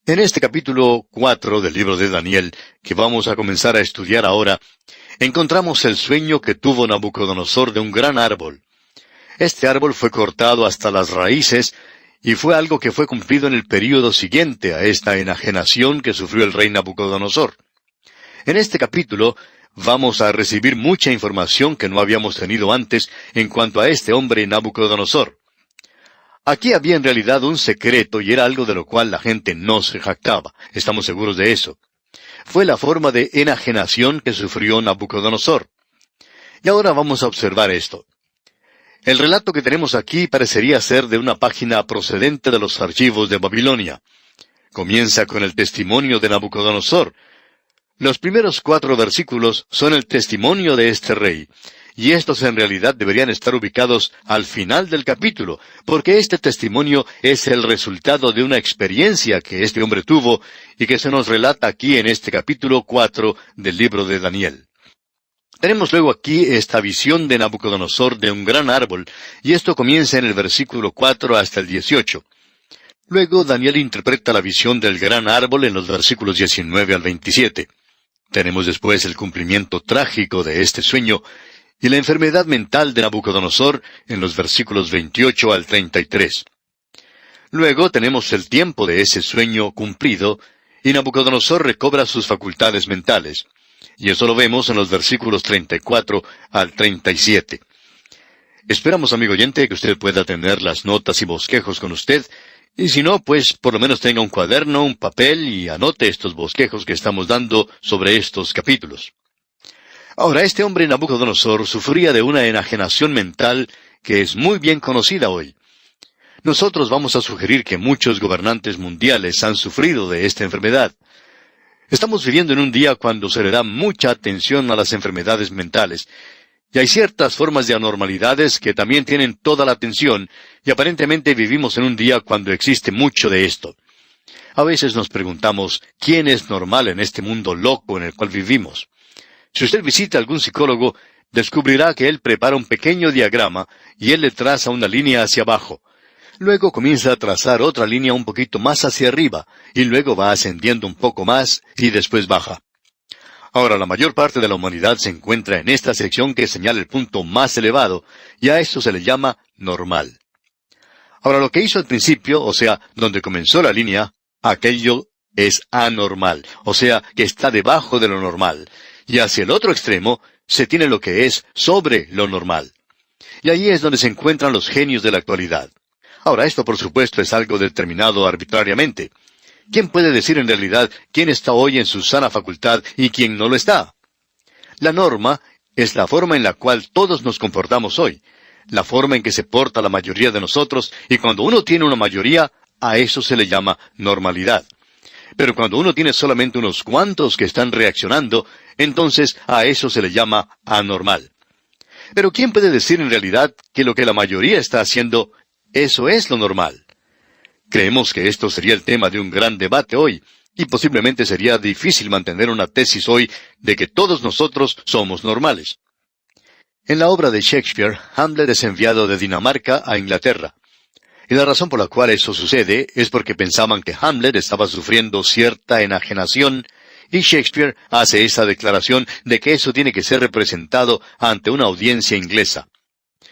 En este capítulo 4 del libro de Daniel, que vamos a comenzar a estudiar ahora, encontramos el sueño que tuvo Nabucodonosor de un gran árbol. Este árbol fue cortado hasta las raíces y fue algo que fue cumplido en el período siguiente a esta enajenación que sufrió el rey Nabucodonosor. En este capítulo vamos a recibir mucha información que no habíamos tenido antes en cuanto a este hombre Nabucodonosor. Aquí había en realidad un secreto y era algo de lo cual la gente no se jactaba. Estamos seguros de eso. Fue la forma de enajenación que sufrió Nabucodonosor. Y ahora vamos a observar esto. El relato que tenemos aquí parecería ser de una página procedente de los archivos de Babilonia. Comienza con el testimonio de Nabucodonosor. Los primeros 4 versículos son el testimonio de este rey, y estos en realidad deberían estar ubicados al final del capítulo, porque este testimonio es el resultado de una experiencia que este hombre tuvo y que se nos relata aquí en este capítulo 4 del libro de Daniel. Tenemos luego aquí esta visión de Nabucodonosor de un gran árbol, y esto comienza en el versículo 4 hasta el 18. Luego Daniel interpreta la visión del gran árbol en los versículos 19 al 27. Tenemos después el cumplimiento trágico de este sueño, y la enfermedad mental de Nabucodonosor en los versículos 28 al 33. Luego tenemos el tiempo de ese sueño cumplido, y Nabucodonosor recobra sus facultades mentales. Y eso lo vemos en los versículos 34 al 37. Esperamos, amigo oyente, que usted pueda tener las notas y bosquejos con usted, y si no, pues por lo menos tenga un cuaderno, un papel y anote estos bosquejos que estamos dando sobre estos capítulos. Ahora, este hombre Nabucodonosor sufría de una enajenación mental que es muy bien conocida hoy. Nosotros vamos a sugerir que muchos gobernantes mundiales han sufrido de esta enfermedad. Estamos viviendo en un día cuando se le da mucha atención a las enfermedades mentales, y hay ciertas formas de anormalidades que también tienen toda la atención, y aparentemente vivimos en un día cuando existe mucho de esto. A veces nos preguntamos, ¿quién es normal en este mundo loco en el cual vivimos? Si usted visita a algún psicólogo, descubrirá que él prepara un pequeño diagrama y él le traza una línea hacia abajo. Luego comienza a trazar otra línea un poquito más hacia arriba, y luego va ascendiendo un poco más y después baja. Ahora, la mayor parte de la humanidad se encuentra en esta sección que señala el punto más elevado, y a esto se le llama normal. Ahora, lo que hizo al principio, o sea, donde comenzó la línea, aquello es anormal, o sea, que está debajo de lo normal. Y hacia el otro extremo se tiene lo que es sobre lo normal. Y ahí es donde se encuentran los genios de la actualidad. Ahora, esto por supuesto es algo determinado arbitrariamente. ¿Quién puede decir en realidad quién está hoy en su sana facultad y quién no lo está? La norma es la forma en la cual todos nos comportamos hoy, la forma en que se porta la mayoría de nosotros, y cuando uno tiene una mayoría, a eso se le llama normalidad. Pero cuando uno tiene solamente unos cuantos que están reaccionando, entonces a eso se le llama anormal. Pero ¿quién puede decir en realidad que lo que la mayoría está haciendo, eso es lo normal? Creemos que esto sería el tema de un gran debate hoy, y posiblemente sería difícil mantener una tesis hoy de que todos nosotros somos normales. En la obra de Shakespeare, Hamlet es enviado de Dinamarca a Inglaterra. Y la razón por la cual eso sucede es porque pensaban que Hamlet estaba sufriendo cierta enajenación, y Shakespeare hace esa declaración de que eso tiene que ser representado ante una audiencia inglesa.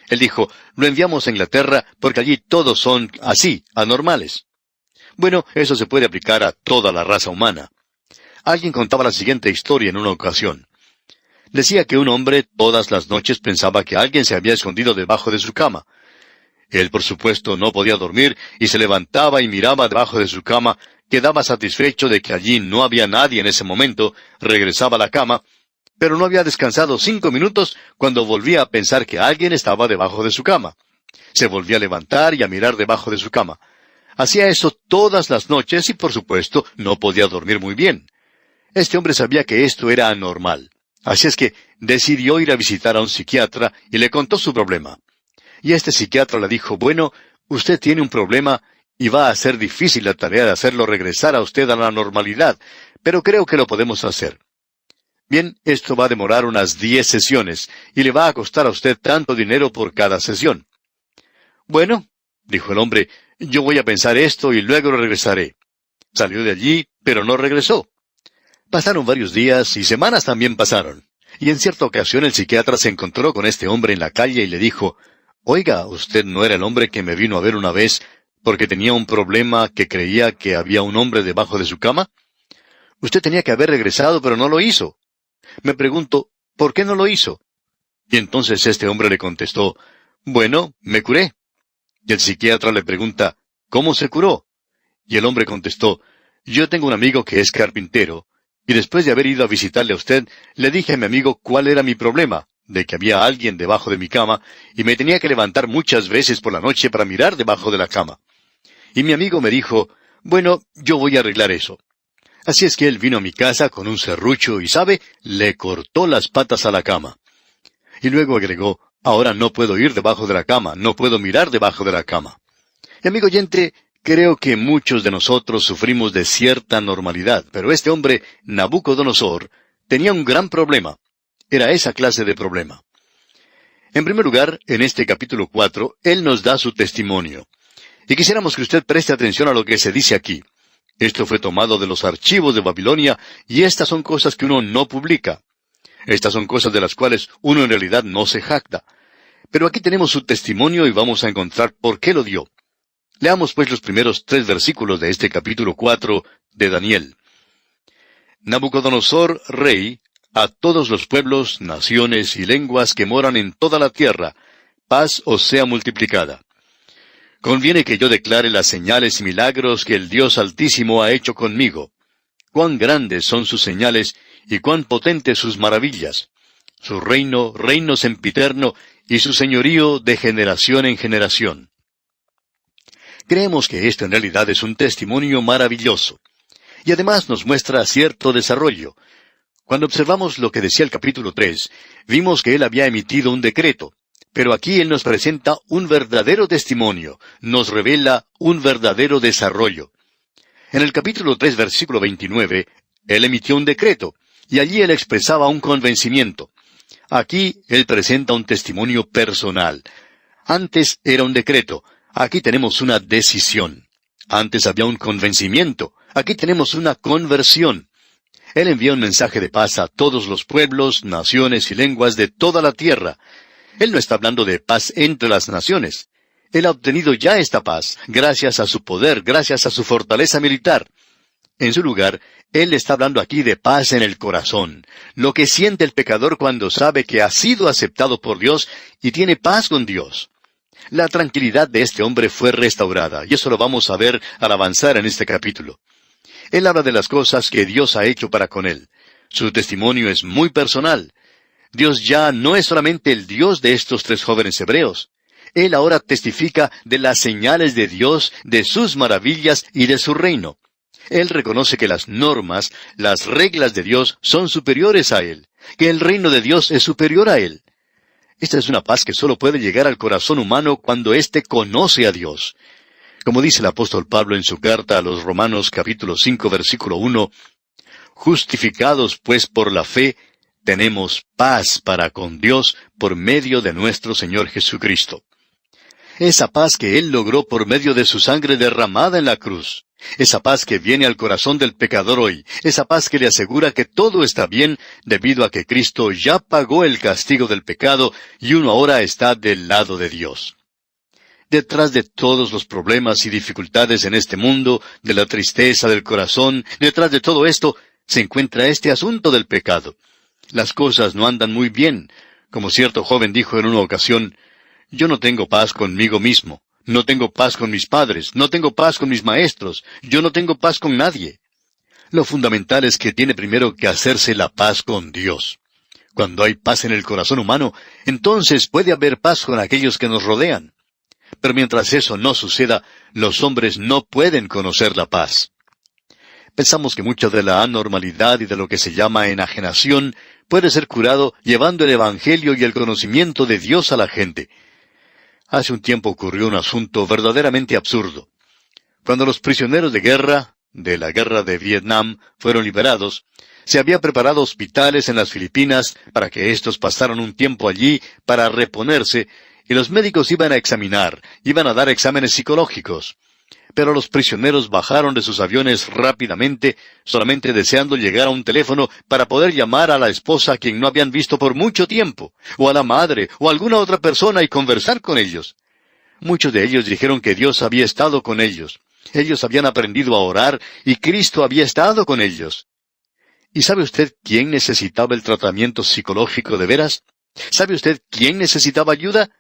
Él dijo, lo enviamos a Inglaterra porque allí todos son así, anormales. Bueno, eso se puede aplicar a toda la raza humana. Alguien contaba la siguiente historia en una ocasión. Decía que un hombre todas las noches pensaba que alguien se había escondido debajo de su cama. Él, por supuesto, no podía dormir y se levantaba y miraba debajo de su cama, quedaba satisfecho de que allí no había nadie en ese momento, regresaba a la cama, pero no había descansado 5 minutos cuando volvía a pensar que alguien estaba debajo de su cama. Se volvía a levantar y a mirar debajo de su cama. Hacía eso todas las noches y, por supuesto, no podía dormir muy bien. Este hombre sabía que esto era anormal. Así es que decidió ir a visitar a un psiquiatra y le contó su problema. Y este psiquiatra le dijo, bueno, usted tiene un problema y va a ser difícil la tarea de hacerlo regresar a usted a la normalidad, pero creo que lo podemos hacer. Bien, esto va a demorar unas 10 sesiones y le va a costar a usted tanto dinero por cada sesión. Bueno, dijo el hombre, yo voy a pensar esto y luego regresaré. Salió de allí, pero no regresó. Pasaron varios días y semanas también pasaron. Y en cierta ocasión el psiquiatra se encontró con este hombre en la calle y le dijo, «Oiga, ¿usted no era el hombre que me vino a ver una vez porque tenía un problema que creía que había un hombre debajo de su cama? Usted tenía que haber regresado, pero no lo hizo. Me pregunto, ¿por qué no lo hizo?» Y entonces este hombre le contestó, «Bueno, me curé». Y el psiquiatra le pregunta, «¿Cómo se curó?» Y el hombre contestó, «Yo tengo un amigo que es carpintero, y después de haber ido a visitarle a usted, le dije a mi amigo cuál era mi problema, de que había alguien debajo de mi cama, y me tenía que levantar muchas veces por la noche para mirar debajo de la cama. Y mi amigo me dijo, bueno, yo voy a arreglar eso». Así es que él vino a mi casa con un serrucho y, ¿sabe?, le cortó las patas a la cama. Y luego agregó, «Ahora no puedo ir debajo de la cama, no puedo mirar debajo de la cama». Y amigo oyente, creo que muchos de nosotros sufrimos de cierta normalidad, pero este hombre, Nabucodonosor, tenía un gran problema. Era esa clase de problema. En primer lugar, en este capítulo 4, él nos da su testimonio. Y quisiéramos que usted preste atención a lo que se dice aquí. Esto fue tomado de los archivos de Babilonia, y estas son cosas que uno no publica. Estas son cosas de las cuales uno en realidad no se jacta. Pero aquí tenemos su testimonio y vamos a encontrar por qué lo dio. Leamos pues los primeros 3 versículos de este capítulo 4 de Daniel. Nabucodonosor, rey, a todos los pueblos, naciones y lenguas que moran en toda la tierra, paz os sea multiplicada. Conviene que yo declare las señales y milagros que el Dios Altísimo ha hecho conmigo. Cuán grandes son sus señales y cuán potentes sus maravillas. Su reino, reino sempiterno, y su señorío de generación en generación. Creemos que esto en realidad es un testimonio maravilloso. Y además nos muestra cierto desarrollo. Cuando observamos lo que decía el capítulo 3, vimos que él había emitido un decreto. Pero aquí él nos presenta un verdadero testimonio, nos revela un verdadero desarrollo. En el capítulo 3, versículo 29, él emitió un decreto, y allí él expresaba un convencimiento. Aquí él presenta un testimonio personal. Antes era un decreto, aquí tenemos una decisión. Antes había un convencimiento, aquí tenemos una conversión. Él envía un mensaje de paz a todos los pueblos, naciones y lenguas de toda la tierra. Él no está hablando de paz entre las naciones. Él ha obtenido ya esta paz, gracias a su poder, gracias a su fortaleza militar. En su lugar, él está hablando aquí de paz en el corazón, lo que siente el pecador cuando sabe que ha sido aceptado por Dios y tiene paz con Dios. La tranquilidad de este hombre fue restaurada, y eso lo vamos a ver al avanzar en este capítulo. Él habla de las cosas que Dios ha hecho para con él. Su testimonio es muy personal. Dios ya no es solamente el Dios de estos 3 jóvenes hebreos. Él ahora testifica de las señales de Dios, de sus maravillas y de su reino. Él reconoce que las normas, las reglas de Dios son superiores a él, que el reino de Dios es superior a él. Esta es una paz que solo puede llegar al corazón humano cuando éste conoce a Dios. Como dice el apóstol Pablo en su carta a los Romanos capítulo 5 versículo 1, «Justificados pues por la fe, tenemos paz para con Dios por medio de nuestro Señor Jesucristo». Esa paz que Él logró por medio de su sangre derramada en la cruz. Esa paz que viene al corazón del pecador hoy. Esa paz que le asegura que todo está bien debido a que Cristo ya pagó el castigo del pecado y uno ahora está del lado de Dios. Detrás de todos los problemas y dificultades en este mundo, de la tristeza del corazón, detrás de todo esto, se encuentra este asunto del pecado. Las cosas no andan muy bien. Como cierto joven dijo en una ocasión, «Yo no tengo paz conmigo mismo, no tengo paz con mis padres, no tengo paz con mis maestros, yo no tengo paz con nadie». Lo fundamental es que tiene primero que hacerse la paz con Dios. Cuando hay paz en el corazón humano, entonces puede haber paz con aquellos que nos rodean. Pero mientras eso no suceda, los hombres no pueden conocer la paz. Pensamos que mucha de la anormalidad y de lo que se llama enajenación puede ser curado llevando el Evangelio y el conocimiento de Dios a la gente. Hace un tiempo ocurrió un asunto verdaderamente absurdo. Cuando los prisioneros de guerra, de la guerra de Vietnam, fueron liberados, se había preparado hospitales en las Filipinas para que éstos pasaran un tiempo allí para reponerse, y los médicos iban a examinar, iban a dar exámenes psicológicos. Pero los prisioneros bajaron de sus aviones rápidamente, solamente deseando llegar a un teléfono para poder llamar a la esposa a quien no habían visto por mucho tiempo, o a la madre, o a alguna otra persona y conversar con ellos. Muchos de ellos dijeron que Dios había estado con ellos. Ellos habían aprendido a orar y Cristo había estado con ellos. ¿Y sabe usted quién necesitaba el tratamiento psicológico de veras? ¿Sabe usted quién necesitaba ayuda?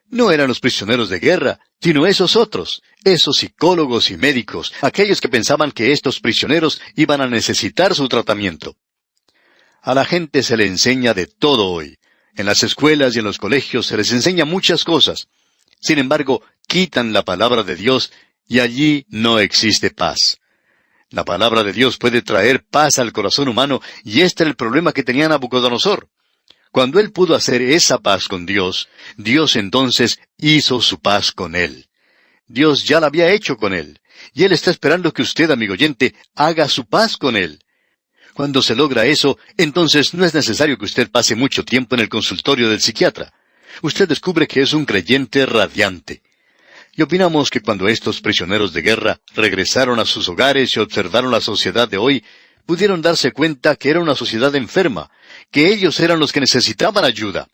No eran los prisioneros de guerra, sino esos otros, esos psicólogos y médicos, aquellos que pensaban que estos prisioneros iban a necesitar su tratamiento. A la gente se le enseña de todo hoy. En las escuelas y en los colegios se les enseña muchas cosas. Sin embargo, quitan la palabra de Dios y allí no existe paz. La palabra de Dios puede traer paz al corazón humano y este era el problema que tenía Nabucodonosor. Cuando él pudo hacer esa paz con Dios, Dios entonces hizo su paz con él. Dios ya la había hecho con él, y él está esperando que usted, amigo oyente, haga su paz con él. Cuando se logra eso, entonces no es necesario que usted pase mucho tiempo en el consultorio del psiquiatra. Usted descubre que es un creyente radiante. Y opinamos que cuando estos prisioneros de guerra regresaron a sus hogares y observaron la sociedad de hoy, pudieron darse cuenta que era una sociedad enferma, que ellos eran los que necesitaban ayuda.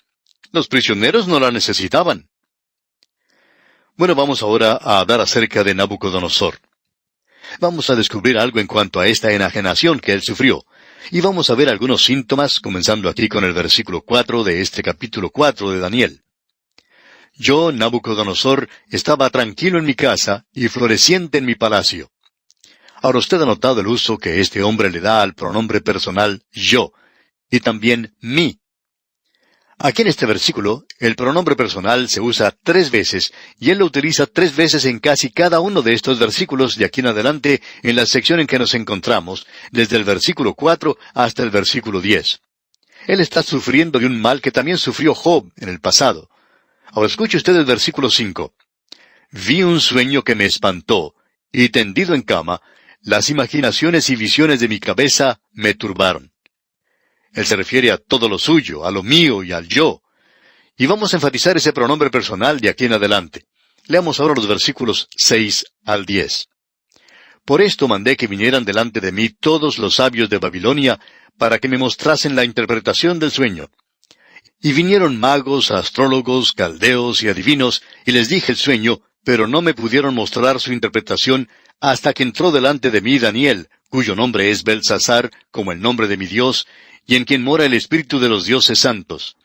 Los prisioneros no la necesitaban. Bueno, vamos ahora a hablar acerca de Nabucodonosor. Vamos a descubrir algo en cuanto a esta enajenación que él sufrió. Y vamos a ver algunos síntomas, comenzando aquí con el versículo 4 de este capítulo 4 de Daniel. Yo, Nabucodonosor, estaba tranquilo en mi casa y floreciente en mi palacio. Ahora usted ha notado el uso que este hombre le da al pronombre personal yo, y también mí. Aquí en este versículo, el pronombre personal se usa 3 veces, y él lo utiliza 3 veces en casi cada uno de estos versículos de aquí en adelante, en la sección en que nos encontramos, desde el versículo 4 hasta el versículo 10. Él está sufriendo de un mal que también sufrió Job en el pasado. Ahora escuche usted el versículo 5. Vi un sueño que me espantó, y tendido en cama, las imaginaciones y visiones de mi cabeza me turbaron. Él se refiere a todo lo suyo, a lo mío y al yo. Y vamos a enfatizar ese pronombre personal de aquí en adelante. Leamos ahora los versículos 6 al 10. Por esto mandé que vinieran delante de mí todos los sabios de Babilonia, para que me mostrasen la interpretación del sueño. Y vinieron magos, astrólogos, caldeos y adivinos, y les dije el sueño, pero no me pudieron mostrar su interpretación, hasta que entró delante de mí Daniel, cuyo nombre es Belsasar, como el nombre de mi Dios, y en quien mora el espíritu de los dioses santos.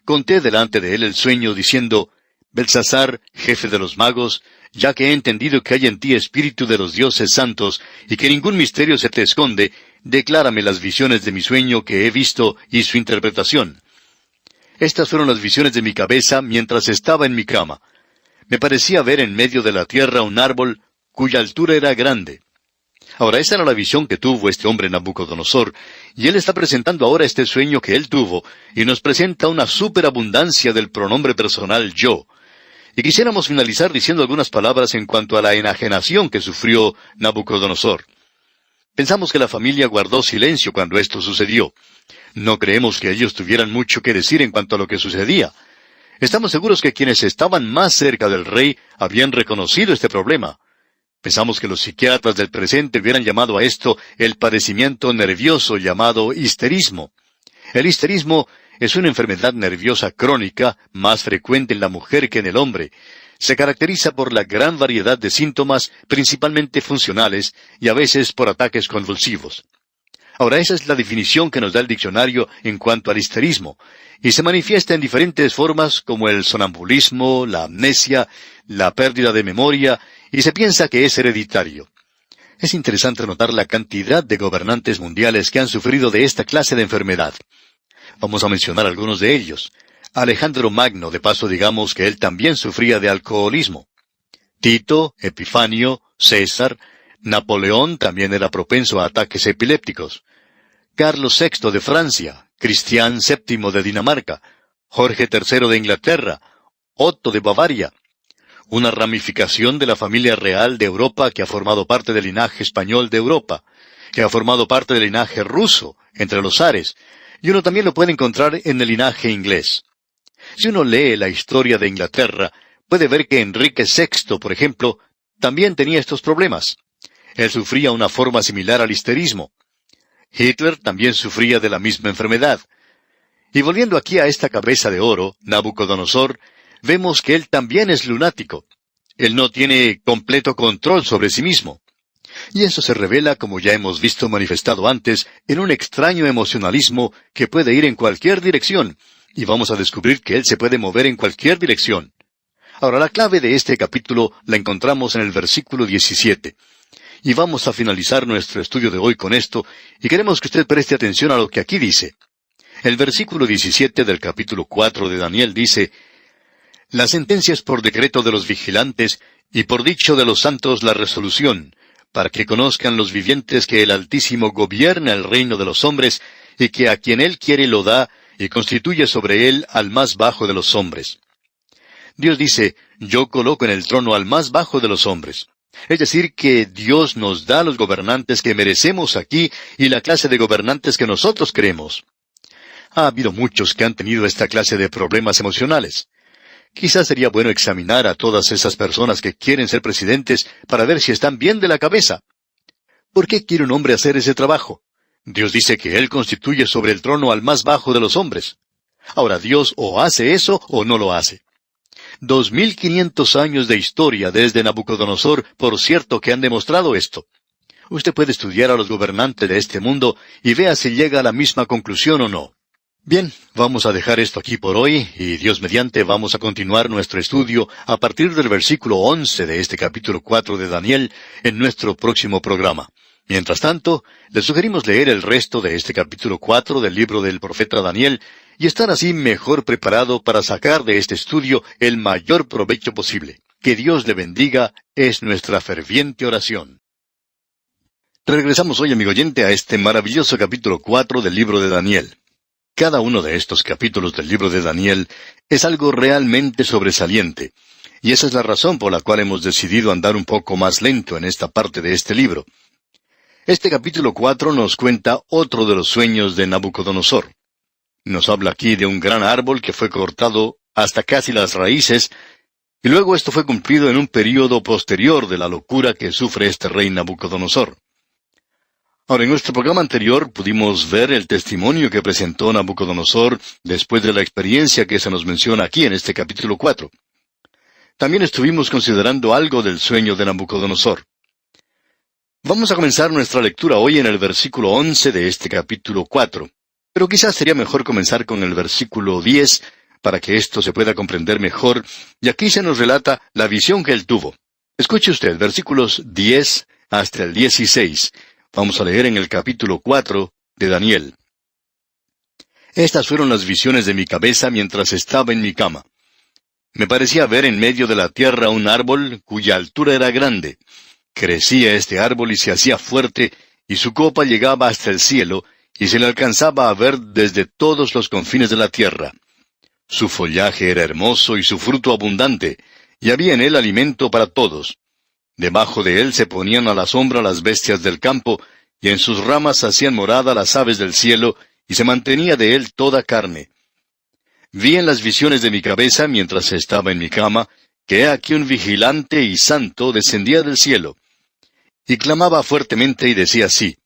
Conté delante de él el sueño, diciendo, Belsasar, jefe de los magos, ya que he entendido que hay en ti espíritu de los dioses santos, y que ningún misterio se te esconde, declárame las visiones de mi sueño que he visto y su interpretación. Estas fueron las visiones de mi cabeza mientras estaba en mi cama. Me parecía ver en medio de la tierra un árbol cuya altura era grande. Ahora, esa era la visión que tuvo este hombre Nabucodonosor, y él está presentando ahora este sueño que él tuvo, y nos presenta una superabundancia del pronombre personal yo. Y quisiéramos finalizar diciendo algunas palabras en cuanto a la enajenación que sufrió Nabucodonosor. Pensamos que la familia guardó silencio cuando esto sucedió. No creemos que ellos tuvieran mucho que decir en cuanto a lo que sucedía. Estamos seguros que quienes estaban más cerca del rey habían reconocido este problema. Pensamos que los psiquiatras del presente hubieran llamado a esto el padecimiento nervioso llamado histerismo. El histerismo es una enfermedad nerviosa crónica más frecuente en la mujer que en el hombre. Se caracteriza por la gran variedad de síntomas, principalmente funcionales, y a veces por ataques convulsivos. Ahora, esa es la definición que nos da el diccionario en cuanto al histerismo, y se manifiesta en diferentes formas como el sonambulismo, la amnesia, la pérdida de memoria, y se piensa que es hereditario. Es interesante notar la cantidad de gobernantes mundiales que han sufrido de esta clase de enfermedad. Vamos a mencionar algunos de ellos. Alejandro Magno, de paso digamos que él también sufría de alcoholismo. Tito, Epifanio, César, Napoleón también era propenso a ataques epilépticos. Carlos VI de Francia, Cristián VII de Dinamarca, Jorge III de Inglaterra, Otto de Bavaria. Una ramificación de la familia real de Europa que ha formado parte del linaje español de Europa, que ha formado parte del linaje ruso, entre los zares, y uno también lo puede encontrar en el linaje inglés. Si uno lee la historia de Inglaterra, puede ver que Enrique VI, por ejemplo, también tenía estos problemas. Él sufría una forma similar al histerismo. Hitler también sufría de la misma enfermedad. Y volviendo aquí a esta cabeza de oro, Nabucodonosor, vemos que él también es lunático. Él no tiene completo control sobre sí mismo. Y eso se revela, como ya hemos visto manifestado antes, en un extraño emocionalismo que puede ir en cualquier dirección, y vamos a descubrir que él se puede mover en cualquier dirección. Ahora, la clave de este capítulo la encontramos en el versículo 17. Y vamos a finalizar nuestro estudio de hoy con esto, y queremos que usted preste atención a lo que aquí dice. El versículo 17 del capítulo 4 de Daniel dice: La sentencia es por decreto de los vigilantes, y por dicho de los santos la resolución, para que conozcan los vivientes que el Altísimo gobierna el reino de los hombres, y que a quien él quiere lo da, y constituye sobre él al más bajo de los hombres. Dios dice: yo coloco en el trono al más bajo de los hombres. Es decir, que Dios nos da los gobernantes que merecemos aquí y la clase de gobernantes que nosotros queremos. Ha habido muchos que han tenido esta clase de problemas emocionales. Quizás sería bueno examinar a todas esas personas que quieren ser presidentes para ver si están bien de la cabeza. ¿Por qué quiere un hombre hacer ese trabajo? Dios dice que Él constituye sobre el trono al más bajo de los hombres. Ahora, Dios o hace eso o no lo hace. 2500 años de historia desde Nabucodonosor, por cierto, que han demostrado esto. Usted puede estudiar a los gobernantes de este mundo y vea si llega a la misma conclusión o no. Bien, vamos a dejar esto aquí por hoy, y Dios mediante vamos a continuar nuestro estudio a partir del versículo 11 de este capítulo 4 de Daniel en nuestro próximo programa. Mientras tanto, le sugerimos leer el resto de este capítulo 4 del libro del profeta Daniel y estar así mejor preparado para sacar de este estudio el mayor provecho posible. Que Dios le bendiga es nuestra ferviente oración. Regresamos hoy, amigo oyente, a este maravilloso capítulo 4 del libro de Daniel. Cada uno de estos capítulos del libro de Daniel es algo realmente sobresaliente, y esa es la razón por la cual hemos decidido andar un poco más lento en esta parte de este libro. Este capítulo 4 nos cuenta otro de los sueños de Nabucodonosor. Nos habla aquí de un gran árbol que fue cortado hasta casi las raíces, y luego esto fue cumplido en un período posterior de la locura que sufre este rey Nabucodonosor. Ahora, en nuestro programa anterior pudimos ver el testimonio que presentó Nabucodonosor después de la experiencia que se nos menciona aquí en este capítulo 4. También estuvimos considerando algo del sueño de Nabucodonosor. Vamos a comenzar nuestra lectura hoy en el versículo 11 de este capítulo 4. Pero quizás sería mejor comenzar con el versículo 10 para que esto se pueda comprender mejor, y aquí se nos relata la visión que él tuvo. Escuche usted, versículos 10 hasta el 16. Vamos a leer en el capítulo 4 de Daniel. Estas fueron las visiones de mi cabeza mientras estaba en mi cama. Me parecía ver en medio de la tierra un árbol cuya altura era grande. Crecía este árbol y se hacía fuerte, y su copa llegaba hasta el cielo, y se le alcanzaba a ver desde todos los confines de la tierra. Su follaje era hermoso y su fruto abundante, y había en él alimento para todos. Debajo de él se ponían a la sombra las bestias del campo, y en sus ramas hacían morada las aves del cielo, y se mantenía de él toda carne. Vi en las visiones de mi cabeza, mientras estaba en mi cama, que he aquí un vigilante y santo descendía del cielo. Y clamaba fuertemente y decía así: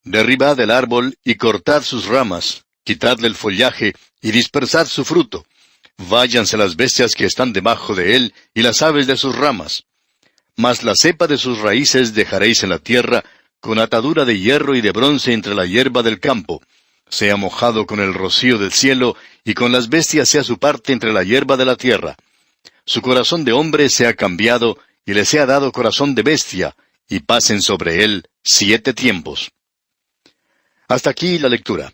derribad el árbol y cortad sus ramas, quitadle el follaje y dispersad su fruto. Váyanse las bestias que están debajo de él y las aves de sus ramas. Mas la cepa de sus raíces dejaréis en la tierra, con atadura de hierro y de bronce entre la hierba del campo. Sea mojado con el rocío del cielo, y con las bestias sea su parte entre la hierba de la tierra. Su corazón de hombre sea cambiado, y le sea dado corazón de bestia, y pasen sobre él 7 tiempos. Hasta aquí la lectura.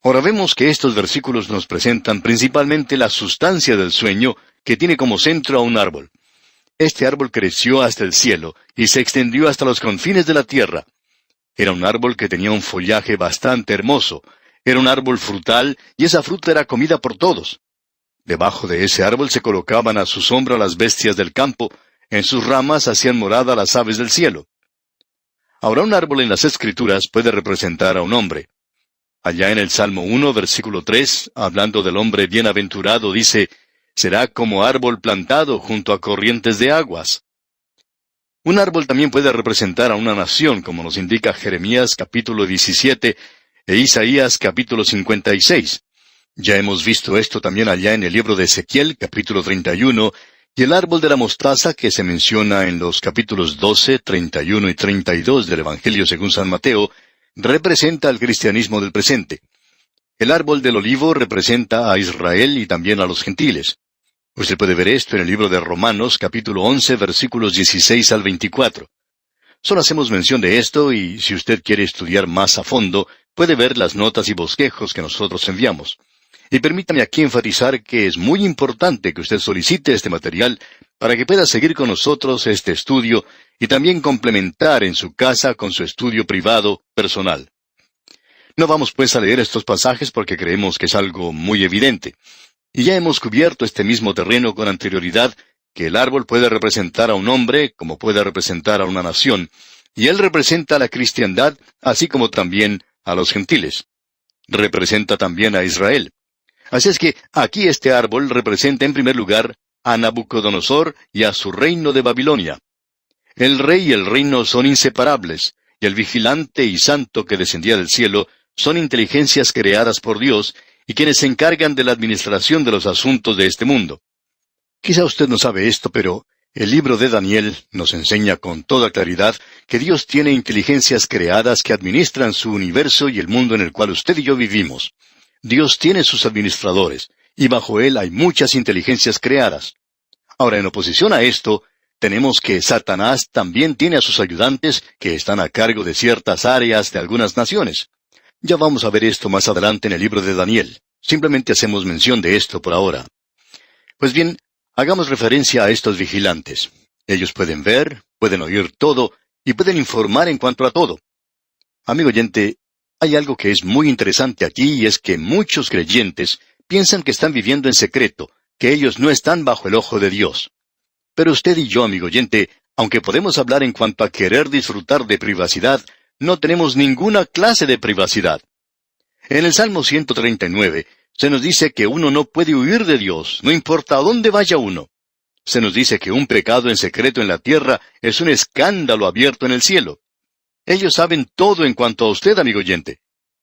Ahora vemos que estos versículos nos presentan principalmente la sustancia del sueño, que tiene como centro a un árbol. Este árbol creció hasta el cielo y se extendió hasta los confines de la tierra. Era un árbol que tenía un follaje bastante hermoso. Era un árbol frutal y esa fruta era comida por todos. Debajo de ese árbol se colocaban a su sombra las bestias del campo, en sus ramas hacían morada las aves del cielo. Ahora, un árbol en las Escrituras puede representar a un hombre. Allá en el Salmo 1, versículo 3, hablando del hombre bienaventurado, dice: será como árbol plantado junto a corrientes de aguas. Un árbol también puede representar a una nación, como nos indica Jeremías capítulo 17 e Isaías capítulo 56. Ya hemos visto esto también allá en el libro de Ezequiel capítulo 31, y el árbol de la mostaza que se menciona en los capítulos 12, 31 y 32 del Evangelio según San Mateo, representa al cristianismo del presente. El árbol del olivo representa a Israel y también a los gentiles. Usted puede ver esto en el libro de Romanos, capítulo 11, versículos 16 al 24. Solo hacemos mención de esto y si usted quiere estudiar más a fondo, puede ver las notas y bosquejos que nosotros enviamos. Y permítame aquí enfatizar que es muy importante que usted solicite este material para que pueda seguir con nosotros este estudio y también complementar en su casa con su estudio privado, personal. No vamos pues a leer estos pasajes porque creemos que es algo muy evidente. Y ya hemos cubierto este mismo terreno con anterioridad, que el árbol puede representar a un hombre como puede representar a una nación, y él representa a la cristiandad así como también a los gentiles. Representa también a Israel. Así es que aquí este árbol representa en primer lugar a Nabucodonosor y a su reino de Babilonia. El rey y el reino son inseparables, y el vigilante y santo que descendía del cielo son inteligencias creadas por Dios, y quienes se encargan de la administración de los asuntos de este mundo. Quizá usted no sabe esto, pero el libro de Daniel nos enseña con toda claridad que Dios tiene inteligencias creadas que administran su universo y el mundo en el cual usted y yo vivimos. Dios tiene sus administradores, y bajo él hay muchas inteligencias creadas. Ahora, en oposición a esto, tenemos que Satanás también tiene a sus ayudantes que están a cargo de ciertas áreas de algunas naciones. Ya vamos a ver esto más adelante en el libro de Daniel. Simplemente hacemos mención de esto por ahora. Pues bien, hagamos referencia a estos vigilantes. Ellos pueden ver, pueden oír todo, y pueden informar en cuanto a todo. Amigo oyente, hay algo que es muy interesante aquí, y es que muchos creyentes piensan que están viviendo en secreto, que ellos no están bajo el ojo de Dios. Pero usted y yo, amigo oyente, aunque podemos hablar en cuanto a querer disfrutar de privacidad, no tenemos ninguna clase de privacidad. En el Salmo 139, se nos dice que uno no puede huir de Dios, no importa a dónde vaya uno. Se nos dice que un pecado en secreto en la tierra es un escándalo abierto en el cielo. Ellos saben todo en cuanto a usted, amigo oyente.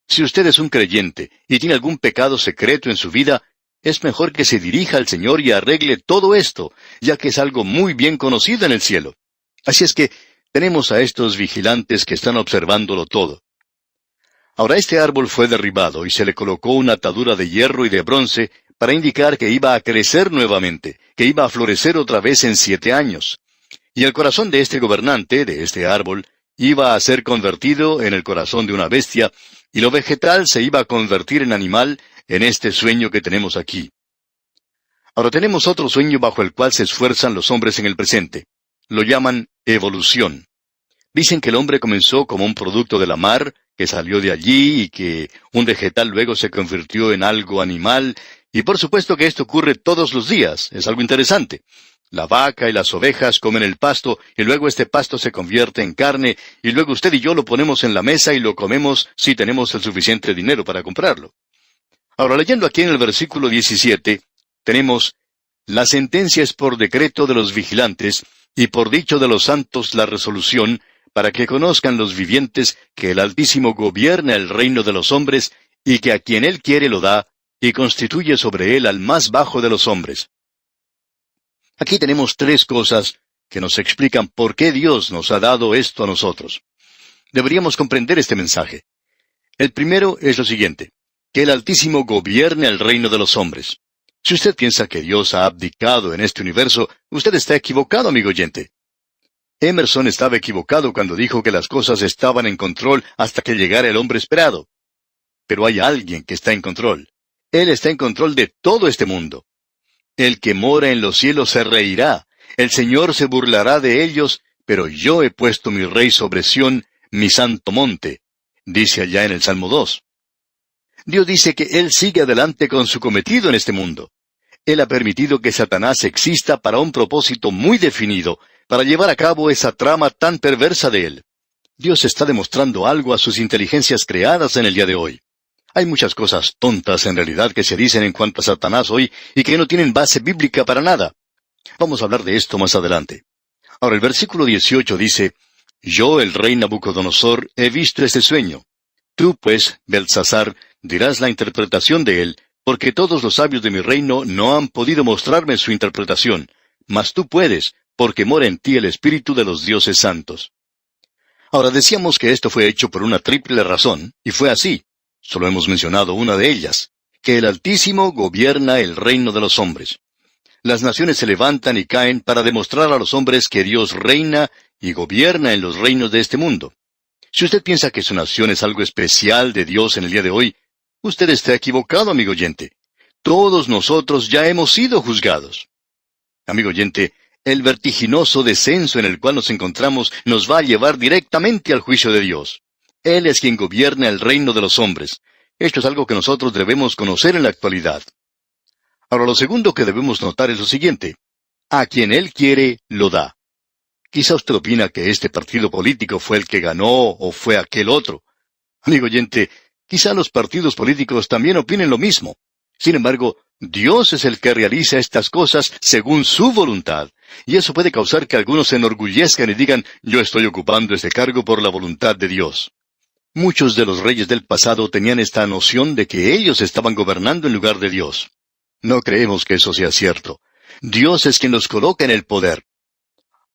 Si usted es un creyente y tiene algún pecado secreto en su vida, es mejor que se dirija al Señor y arregle todo esto, ya que es algo muy bien conocido en el cielo. Así es que tenemos a estos vigilantes que están observándolo todo. Ahora este árbol fue derribado y se le colocó una atadura de hierro y de bronce para indicar que iba a crecer nuevamente, que iba a florecer otra vez en 7 años. Y el corazón de este gobernante, de este árbol, iba a ser convertido en el corazón de una bestia, y lo vegetal se iba a convertir en animal en este sueño que tenemos aquí. Ahora tenemos otro sueño bajo el cual se esfuerzan los hombres en el presente. Lo llaman evolución. Dicen que el hombre comenzó como un producto de la mar, que salió de allí y que un vegetal luego se convirtió en algo animal, y por supuesto que esto ocurre todos los días, es algo interesante. La vaca y las ovejas comen el pasto, y luego este pasto se convierte en carne, y luego usted y yo lo ponemos en la mesa y lo comemos si tenemos el suficiente dinero para comprarlo. Ahora, leyendo aquí en el versículo 17, tenemos: la sentencia es por decreto de los vigilantes, y por dicho de los santos la resolución, para que conozcan los vivientes que el Altísimo gobierna el reino de los hombres, y que a quien él quiere lo da, y constituye sobre él al más bajo de los hombres. Aquí tenemos 3 cosas que nos explican por qué Dios nos ha dado esto a nosotros. Deberíamos comprender este mensaje. El primero es lo siguiente: que el Altísimo gobierne el reino de los hombres. Si usted piensa que Dios ha abdicado en este universo, usted está equivocado, amigo oyente. Emerson estaba equivocado cuando dijo que las cosas estaban en control hasta que llegara el hombre esperado. Pero hay alguien que está en control. Él está en control de todo este mundo. El que mora en los cielos se reirá. El Señor se burlará de ellos, pero yo he puesto mi rey sobre Sión, mi santo monte, dice allá en el Salmo 2. Dios dice que Él sigue adelante con su cometido en este mundo. Él ha permitido que Satanás exista para un propósito muy definido, para llevar a cabo esa trama tan perversa de Él. Dios está demostrando algo a sus inteligencias creadas en el día de hoy. Hay muchas cosas tontas en realidad que se dicen en cuanto a Satanás hoy y que no tienen base bíblica para nada. Vamos a hablar de esto más adelante. Ahora el versículo 18 dice, Yo, el rey Nabucodonosor, he visto este sueño. Tú, pues, Belsasar, dirás la interpretación de él, porque todos los sabios de mi reino no han podido mostrarme su interpretación, mas tú puedes, porque mora en ti el espíritu de los dioses santos. Ahora decíamos que esto fue hecho por una triple razón, y fue así. Solo hemos mencionado una de ellas, que el Altísimo gobierna el reino de los hombres. Las naciones se levantan y caen para demostrar a los hombres que Dios reina y gobierna en los reinos de este mundo. Si usted piensa que su nación es algo especial de Dios en el día de hoy, usted está equivocado, amigo oyente. Todos nosotros ya hemos sido juzgados. Amigo oyente, el vertiginoso descenso en el cual nos encontramos nos va a llevar directamente al juicio de Dios. Él es quien gobierna el reino de los hombres. Esto es algo que nosotros debemos conocer en la actualidad. Ahora, lo segundo que debemos notar es lo siguiente. A quien Él quiere, lo da. Quizá usted opina que este partido político fue el que ganó o fue aquel otro. Amigo oyente, quizá los partidos políticos también opinen lo mismo. Sin embargo, Dios es el que realiza estas cosas según su voluntad. Y eso puede causar que algunos se enorgullezcan y digan, yo estoy ocupando este cargo por la voluntad de Dios. Muchos de los reyes del pasado tenían esta noción de que ellos estaban gobernando en lugar de Dios. No creemos que eso sea cierto. Dios es quien los coloca en el poder.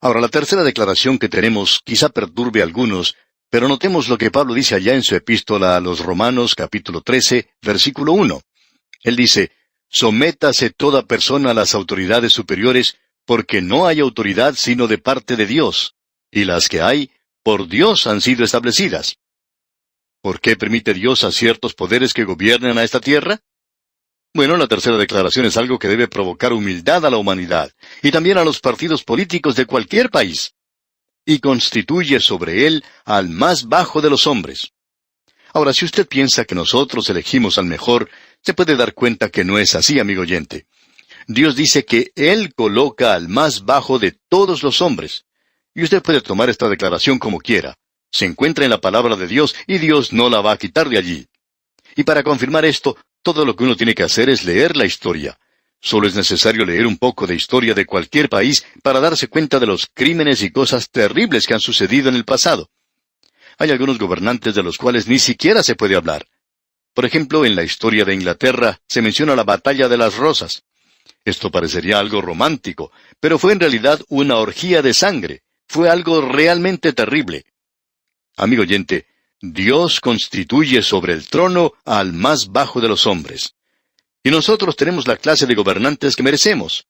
Ahora, la tercera declaración que tenemos quizá perturbe a algunos, pero notemos lo que Pablo dice allá en su epístola a los Romanos, capítulo 13, versículo 1. Él dice, Sométase toda persona a las autoridades superiores, porque no hay autoridad sino de parte de Dios, y las que hay, por Dios han sido establecidas. ¿Por qué permite Dios a ciertos poderes que gobiernan a esta tierra? Bueno, la tercera declaración es algo que debe provocar humildad a la humanidad, y también a los partidos políticos de cualquier país. Y constituye sobre él al más bajo de los hombres. Ahora, si usted piensa que nosotros elegimos al mejor, se puede dar cuenta que no es así, amigo oyente. Dios dice que Él coloca al más bajo de todos los hombres. Y usted puede tomar esta declaración como quiera. Se encuentra en la palabra de Dios y Dios no la va a quitar de allí. Y para confirmar esto, todo lo que uno tiene que hacer es leer la historia. Solo es necesario leer un poco de historia de cualquier país para darse cuenta de los crímenes y cosas terribles que han sucedido en el pasado. Hay algunos gobernantes de los cuales ni siquiera se puede hablar. Por ejemplo, en la historia de Inglaterra se menciona la Batalla de las Rosas. Esto parecería algo romántico, pero fue en realidad una orgía de sangre. Fue algo realmente terrible. Amigo oyente, Dios constituye sobre el trono al más bajo de los hombres. Y nosotros tenemos la clase de gobernantes que merecemos.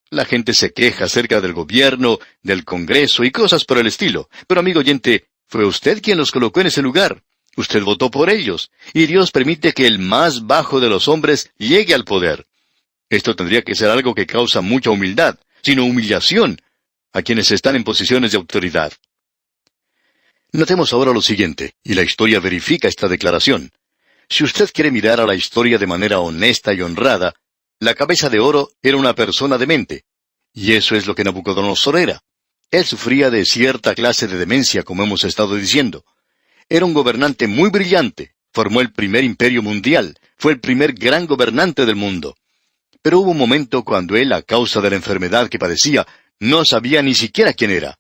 La gente se queja acerca del gobierno, del Congreso y cosas por el estilo. Pero amigo oyente, fue usted quien los colocó en ese lugar. Usted votó por ellos. Y Dios permite que el más bajo de los hombres llegue al poder. Esto tendría que ser algo que causa mucha humildad, sino humillación, a quienes están en posiciones de autoridad. Notemos ahora lo siguiente, y la historia verifica esta declaración. Si usted quiere mirar a la historia de manera honesta y honrada, la cabeza de oro era una persona demente. Y eso es lo que Nabucodonosor era. Él sufría de cierta clase de demencia, como hemos estado diciendo. Era un gobernante muy brillante, formó el primer imperio mundial, fue el primer gran gobernante del mundo. Pero hubo un momento cuando él, a causa de la enfermedad que padecía, no sabía ni siquiera quién era.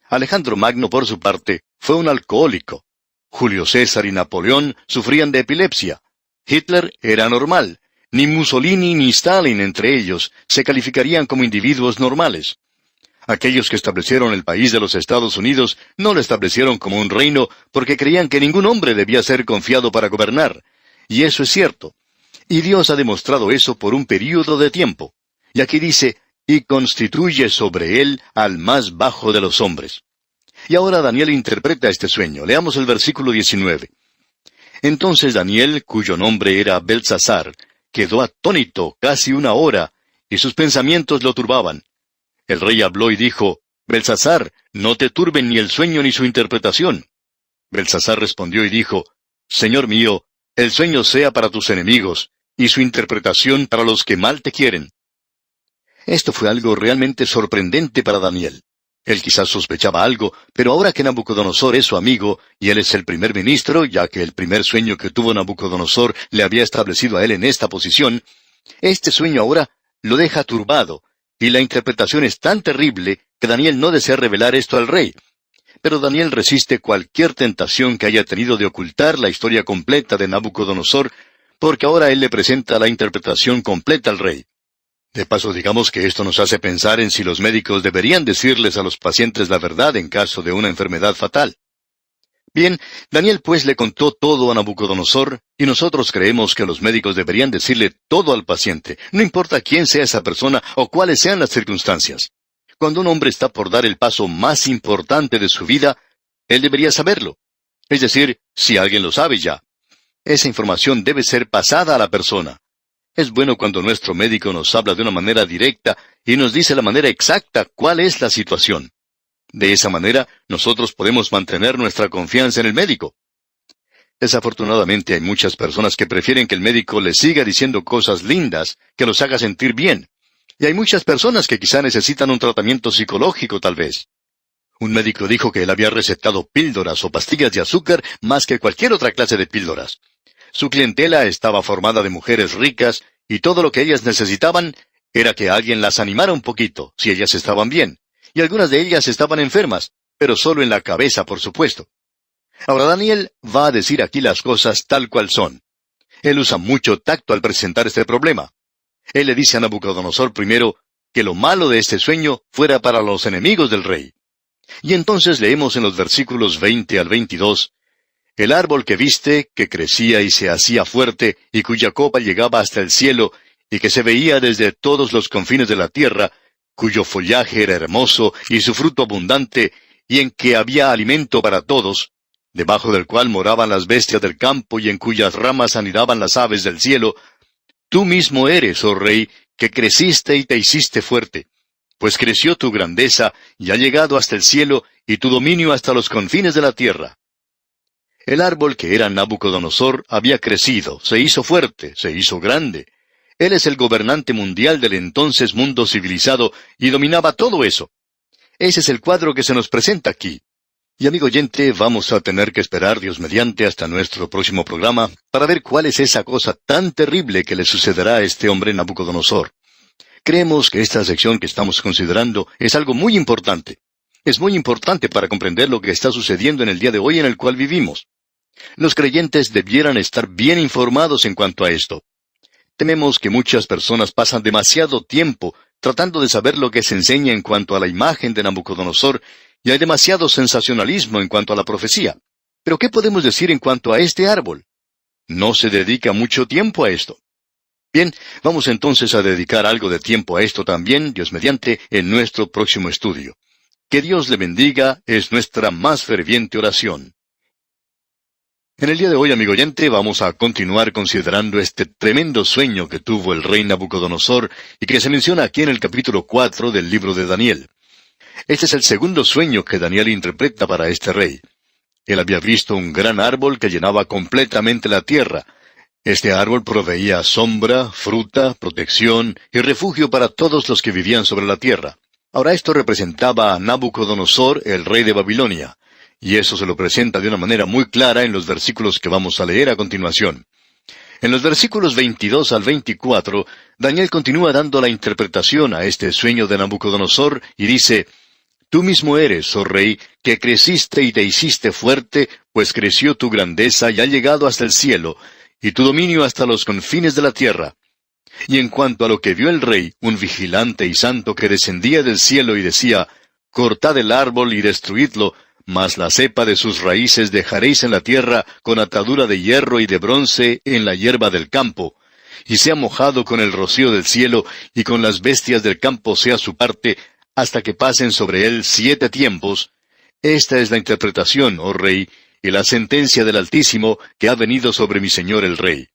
Alejandro Magno, por su parte, fue un alcohólico. Julio César y Napoleón sufrían de epilepsia. Hitler era normal. Ni Mussolini ni Stalin, entre ellos, se calificarían como individuos normales. Aquellos que establecieron el país de los Estados Unidos no lo establecieron como un reino porque creían que ningún hombre debía ser confiado para gobernar. Y eso es cierto. Y Dios ha demostrado eso por un período de tiempo. Y aquí dice, y constituye sobre él al más bajo de los hombres. Y ahora Daniel interpreta este sueño. Leamos el versículo 19. Entonces Daniel, cuyo nombre era Belsasar, quedó atónito casi una hora, y sus pensamientos lo turbaban. El rey habló y dijo, Belsasar, no te turben ni el sueño ni su interpretación. Belsasar respondió y dijo, Señor mío, el sueño sea para tus enemigos, y su interpretación para los que mal te quieren. Esto fue algo realmente sorprendente para Daniel. Él quizás sospechaba algo, pero ahora que Nabucodonosor es su amigo, y él es el primer ministro, ya que el primer sueño que tuvo Nabucodonosor le había establecido a él en esta posición, este sueño ahora lo deja turbado, y la interpretación es tan terrible que Daniel no desea revelar esto al rey. Pero Daniel resiste cualquier tentación que haya tenido de ocultar la historia completa de Nabucodonosor, porque ahora él le presenta la interpretación completa al rey. De paso, digamos que esto nos hace pensar en si los médicos deberían decirles a los pacientes la verdad en caso de una enfermedad fatal. Bien, Daniel pues le contó todo a Nabucodonosor, y nosotros creemos que los médicos deberían decirle todo al paciente, no importa quién sea esa persona o cuáles sean las circunstancias. Cuando un hombre está por dar el paso más importante de su vida, él debería saberlo. Es decir, si alguien lo sabe ya. Esa información debe ser pasada a la persona. Es bueno cuando nuestro médico nos habla de una manera directa y nos dice la manera exacta cuál es la situación. De esa manera, nosotros podemos mantener nuestra confianza en el médico. Desafortunadamente, hay muchas personas que prefieren que el médico les siga diciendo cosas lindas, que los haga sentir bien. Y hay muchas personas que quizá necesitan un tratamiento psicológico, tal vez. Un médico dijo que él había recetado píldoras o pastillas de azúcar más que cualquier otra clase de píldoras. Su clientela estaba formada de mujeres ricas, y todo lo que ellas necesitaban era que alguien las animara un poquito, si ellas estaban bien. Y algunas de ellas estaban enfermas, pero solo en la cabeza, por supuesto. Ahora Daniel va a decir aquí las cosas tal cual son. Él usa mucho tacto al presentar este problema. Él le dice a Nabucodonosor primero que lo malo de este sueño fuera para los enemigos del rey. Y entonces leemos en los versículos 20 al 22, el árbol que viste, que crecía y se hacía fuerte, y cuya copa llegaba hasta el cielo, y que se veía desde todos los confines de la tierra, cuyo follaje era hermoso, y su fruto abundante, y en que había alimento para todos, debajo del cual moraban las bestias del campo, y en cuyas ramas anidaban las aves del cielo, tú mismo eres, oh rey, que creciste y te hiciste fuerte. Pues creció tu grandeza, y ha llegado hasta el cielo, y tu dominio hasta los confines de la tierra. El árbol que era Nabucodonosor había crecido, se hizo fuerte, se hizo grande. Él es el gobernante mundial del entonces mundo civilizado, y dominaba todo eso. Ese es el cuadro que se nos presenta aquí. Y amigo oyente, vamos a tener que esperar, Dios mediante, hasta nuestro próximo programa, para ver cuál es esa cosa tan terrible que le sucederá a este hombre Nabucodonosor. Creemos que esta sección que estamos considerando es algo muy importante. Es muy importante para comprender lo que está sucediendo en el día de hoy en el cual vivimos. Los creyentes debieran estar bien informados en cuanto a esto. Tememos que muchas personas pasan demasiado tiempo tratando de saber lo que se enseña en cuanto a la imagen de Nabucodonosor, y hay demasiado sensacionalismo en cuanto a la profecía. Pero ¿qué podemos decir en cuanto a este árbol? No se dedica mucho tiempo a esto. Bien, vamos entonces a dedicar algo de tiempo a esto también, Dios mediante, en nuestro próximo estudio. Que Dios le bendiga es nuestra más ferviente oración. En el día de hoy, amigo oyente, vamos a continuar considerando este tremendo sueño que tuvo el rey Nabucodonosor y que se menciona aquí en el capítulo 4 del libro de Daniel. Este es el segundo sueño que Daniel interpreta para este rey. Él había visto un gran árbol que llenaba completamente la tierra. Este árbol proveía sombra, fruta, protección y refugio para todos los que vivían sobre la tierra. Ahora esto representaba a Nabucodonosor, el rey de Babilonia. Y eso se lo presenta de una manera muy clara en los versículos que vamos a leer a continuación. En los versículos 22 al 24, Daniel continúa dando la interpretación a este sueño de Nabucodonosor y dice, tú mismo eres, oh rey, que creciste y te hiciste fuerte, pues creció tu grandeza y ha llegado hasta el cielo, y tu dominio hasta los confines de la tierra. Y en cuanto a lo que vio el rey, un vigilante y santo que descendía del cielo y decía, cortad el árbol y destruidlo, mas la cepa de sus raíces dejaréis en la tierra con atadura de hierro y de bronce en la hierba del campo, y sea mojado con el rocío del cielo, y con las bestias del campo sea su parte, hasta que pasen sobre él 7 tiempos. Esta es la interpretación, oh rey, y la sentencia del Altísimo que ha venido sobre mi señor el rey.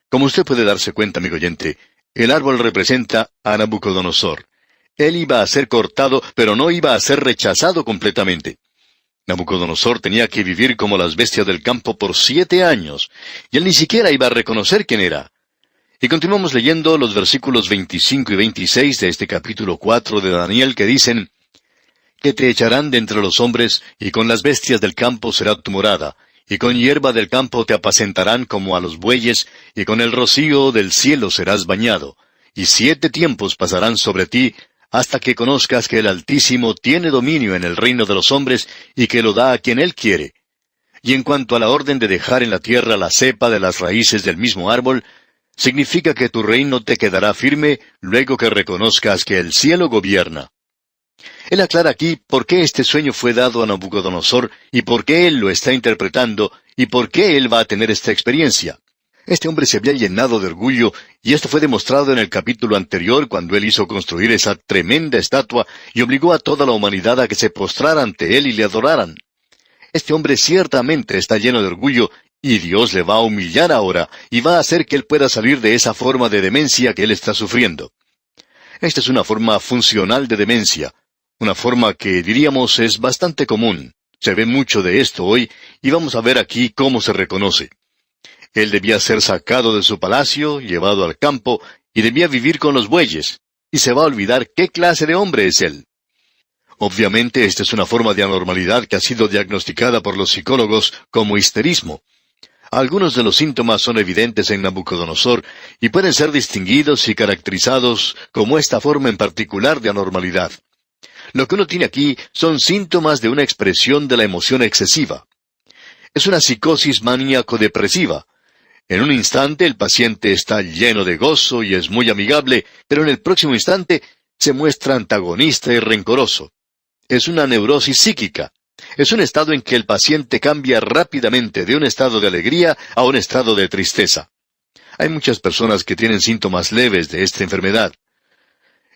Como usted puede darse cuenta, amigo oyente, el árbol representa a Nabucodonosor. Él iba a ser cortado, pero no iba a ser rechazado completamente. Nabucodonosor tenía que vivir como las bestias del campo por 7 años, y él ni siquiera iba a reconocer quién era. Y continuamos leyendo los versículos 25 y 26 de este capítulo 4 de Daniel que dicen, que te echarán de entre los hombres, y con las bestias del campo será tu morada, y con hierba del campo te apacentarán como a los bueyes, y con el rocío del cielo serás bañado, y 7 tiempos pasarán sobre ti, hasta que conozcas que el Altísimo tiene dominio en el reino de los hombres y que lo da a quien Él quiere. Y en cuanto a la orden de dejar en la tierra la cepa de las raíces del mismo árbol, significa que tu reino te quedará firme luego que reconozcas que el cielo gobierna. Él aclara aquí por qué este sueño fue dado a Nabucodonosor y por qué él lo está interpretando y por qué él va a tener esta experiencia. Este hombre se había llenado de orgullo y esto fue demostrado en el capítulo anterior cuando él hizo construir esa tremenda estatua y obligó a toda la humanidad a que se postrara ante él y le adoraran. Este hombre ciertamente está lleno de orgullo y Dios le va a humillar ahora y va a hacer que él pueda salir de esa forma de demencia que él está sufriendo. Esta es una forma funcional de demencia, una forma que diríamos es bastante común. Se ve mucho de esto hoy y vamos a ver aquí cómo se reconoce. Él debía ser sacado de su palacio, llevado al campo y debía vivir con los bueyes, y se va a olvidar qué clase de hombre es él. Obviamente esta es una forma de anormalidad que ha sido diagnosticada por los psicólogos como histerismo. Algunos de los síntomas son evidentes en Nabucodonosor y pueden ser distinguidos y caracterizados como esta forma en particular de anormalidad. Lo que uno tiene aquí son síntomas de una expresión de la emoción excesiva. Es una psicosis maníaco-depresiva. En un instante el paciente está lleno de gozo y es muy amigable, pero en el próximo instante se muestra antagonista y rencoroso. Es una neurosis psíquica. Es un estado en que el paciente cambia rápidamente de un estado de alegría a un estado de tristeza. Hay muchas personas que tienen síntomas leves de esta enfermedad.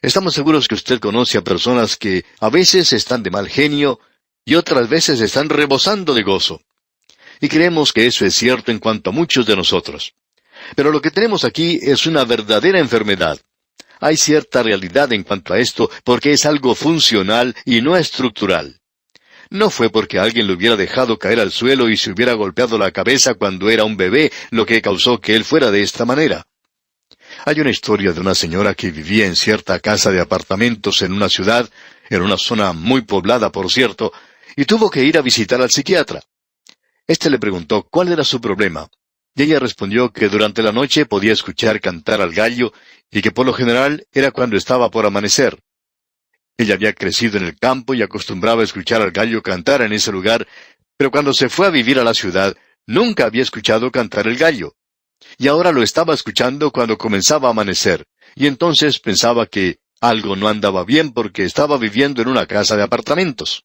Estamos seguros que usted conoce a personas que a veces están de mal genio y otras veces están rebosando de gozo. Y creemos que eso es cierto en cuanto a muchos de nosotros. Pero lo que tenemos aquí es una verdadera enfermedad. Hay cierta realidad en cuanto a esto porque es algo funcional y no estructural. No fue porque alguien lo hubiera dejado caer al suelo y se hubiera golpeado la cabeza cuando era un bebé lo que causó que él fuera de esta manera. Hay una historia de una señora que vivía en cierta casa de apartamentos en una ciudad, en una zona muy poblada por cierto, y tuvo que ir a visitar al psiquiatra. Este le preguntó cuál era su problema, y ella respondió que durante la noche podía escuchar cantar al gallo y que por lo general era cuando estaba por amanecer. Ella había crecido en el campo y acostumbraba a escuchar al gallo cantar en ese lugar, pero cuando se fue a vivir a la ciudad, nunca había escuchado cantar el gallo. Y ahora lo estaba escuchando cuando comenzaba a amanecer, y entonces pensaba que algo no andaba bien porque estaba viviendo en una casa de apartamentos.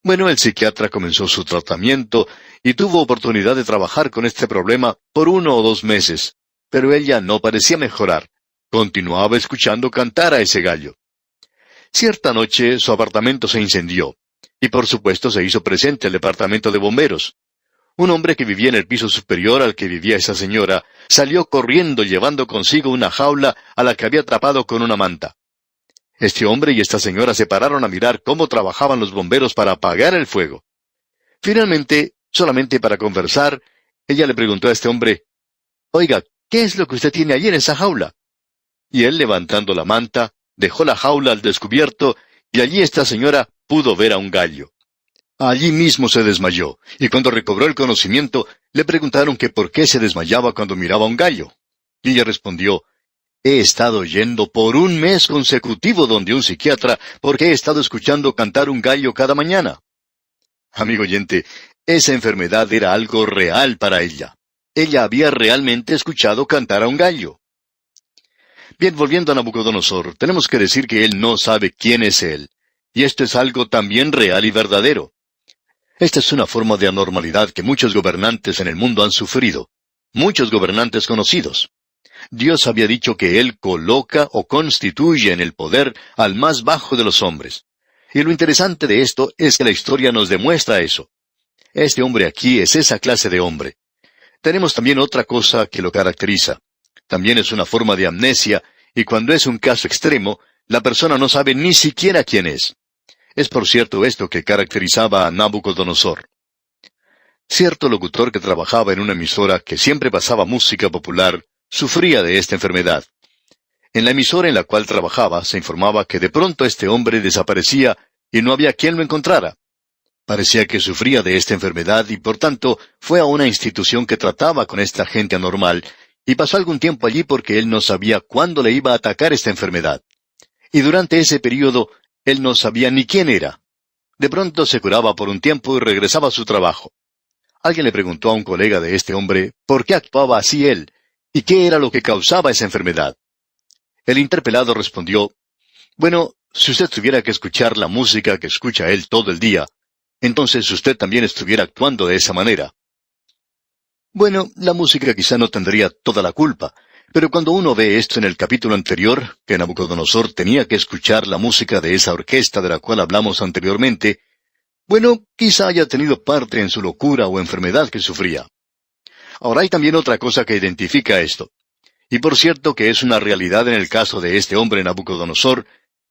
Bueno, el psiquiatra comenzó su tratamiento y tuvo oportunidad de trabajar con este problema por 1 o 2 meses, pero ella no parecía mejorar. Continuaba escuchando cantar a ese gallo. Cierta noche su apartamento se incendió, y por supuesto se hizo presente el departamento de bomberos. Un hombre que vivía en el piso superior al que vivía esa señora salió corriendo llevando consigo una jaula a la que había atrapado con una manta. Este hombre y esta señora se pararon a mirar cómo trabajaban los bomberos para apagar el fuego. Finalmente, solamente para conversar, ella le preguntó a este hombre, «Oiga, ¿qué es lo que usted tiene allí en esa jaula?» Y él, levantando la manta, dejó la jaula al descubierto y allí esta señora pudo ver a un gallo. Allí mismo se desmayó, y cuando recobró el conocimiento, le preguntaron que por qué se desmayaba cuando miraba a un gallo. Y ella respondió, «He estado yendo por 1 mes consecutivo donde un psiquiatra porque he estado escuchando cantar un gallo cada mañana». Amigo oyente, esa enfermedad era algo real para ella. Ella había realmente escuchado cantar a un gallo. Bien, volviendo a Nabucodonosor, tenemos que decir que él no sabe quién es él. Y esto es algo también real y verdadero. Esta es una forma de anormalidad que muchos gobernantes en el mundo han sufrido. Muchos gobernantes conocidos. Dios había dicho que Él coloca o constituye en el poder al más bajo de los hombres. Y lo interesante de esto es que la historia nos demuestra eso. Este hombre aquí es esa clase de hombre. Tenemos también otra cosa que lo caracteriza. También es una forma de amnesia, y cuando es un caso extremo, la persona no sabe ni siquiera quién es. Es por cierto esto que caracterizaba a Nabucodonosor. Cierto locutor que trabajaba en una emisora que siempre pasaba música popular, sufría de esta enfermedad. En la emisora en la cual trabajaba se informaba que de pronto este hombre desaparecía y no había quien lo encontrara. Parecía que sufría de esta enfermedad y por tanto fue a una institución que trataba con esta gente anormal y pasó algún tiempo allí porque él no sabía cuándo le iba a atacar esta enfermedad. Y durante ese período, él no sabía ni quién era. De pronto se curaba por un tiempo y regresaba a su trabajo. Alguien le preguntó a un colega de este hombre por qué actuaba así él, y qué era lo que causaba esa enfermedad. El interpelado respondió, bueno, si usted tuviera que escuchar la música que escucha él todo el día, entonces usted también estuviera actuando de esa manera. Bueno, la música quizá no tendría toda la culpa, pero cuando uno ve esto en el capítulo anterior, que Nabucodonosor tenía que escuchar la música de esa orquesta de la cual hablamos anteriormente, bueno, quizá haya tenido parte en su locura o enfermedad que sufría. Ahora hay también otra cosa que identifica esto. Y por cierto que es una realidad en el caso de este hombre Nabucodonosor,